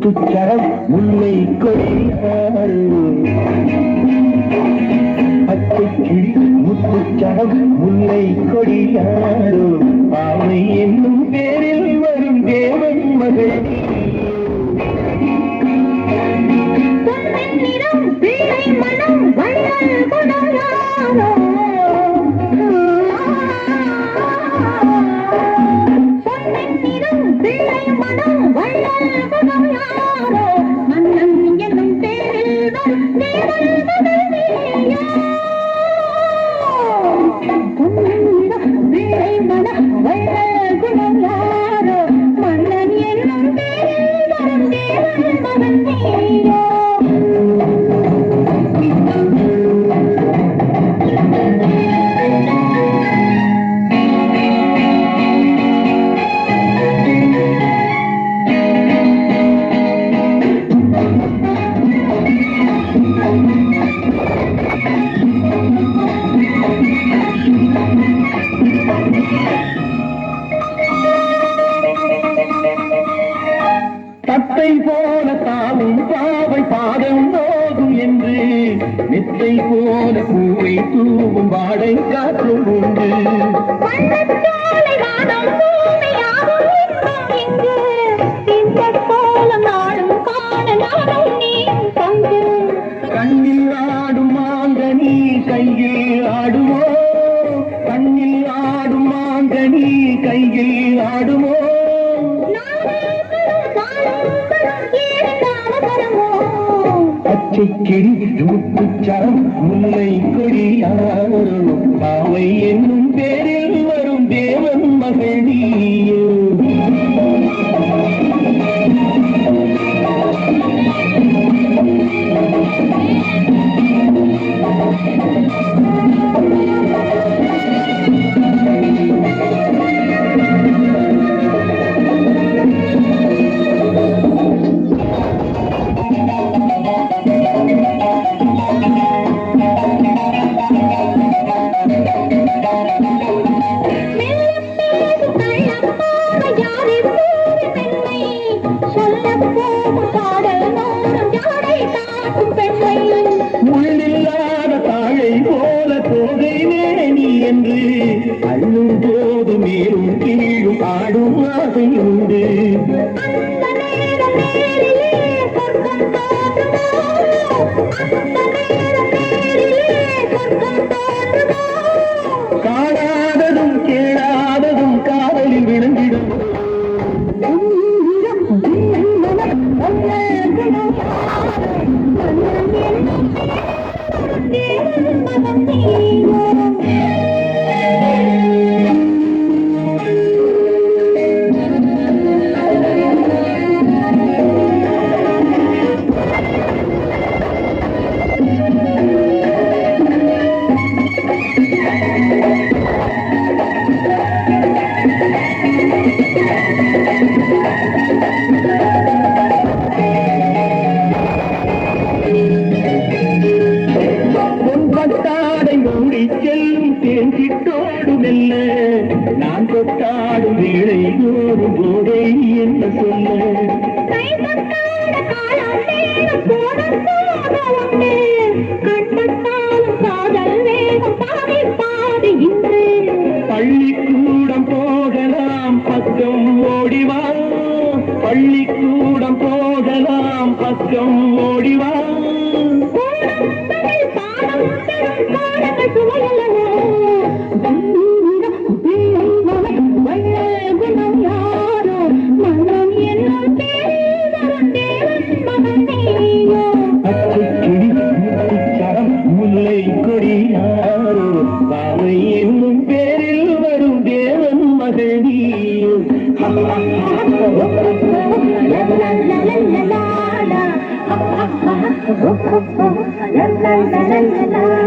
முத்துச்சரம் முல்லை கொடியாறு பச்சை கிளி முத்துச்சரம் முல்லை கொடியாறு பாவை என்னும் பேரில் வரும் தேவன் மகள் மனம் வள்ளல் குணயாரோ மனம் வள்ளல் குணயாரோ மன்னன் என்னும் பேரில் தேவன் மகள் நீயோ மனம் வள்ளல் குணயாரோ மன்னன் என்னும் பேரில் வரும் தேவன் மகள் நீயோ தத்தை போல தாவும் பாவை பாதம் போகும் என்று மெத்தை போல பூவை தூவும் வாடை காற்றும் உண்டு கண்ணில் ஆடும் மாங்கனி கையில் ஆடுமோ கண்ணில் ஆடும் மாங்கனி கையில் ஆடுமோ பச்சை கிளி முத்துச்சரம் முல்லை கொடியாறு பாவை என்னும் பேரில் வரும் தேவன் மகள் நீயோ உள்ளில்லாத தாழை போல தோகை நேனி என்று அள்ளும் போது மேலும் கீழும் ஆடும் ஆசை உண்டு காணாததும் கேளாததும் காதலில் விழுந்திடும் தேஞ்சிட்டோடுமெல்ல நான் கொட்டாடும் வேளை தோறும் போதை என்ன சொல்ல பள்ளிக்கூடம் போகலாம் பக்கம் ஓடிவா பள்ளிக்கூடம் போகலாம் பக்கம் ஓடிவா முல்லை கொடியாரோ பாவை என்னும் பேரில் வரும் தேவன் மகள் நீயோ la la la la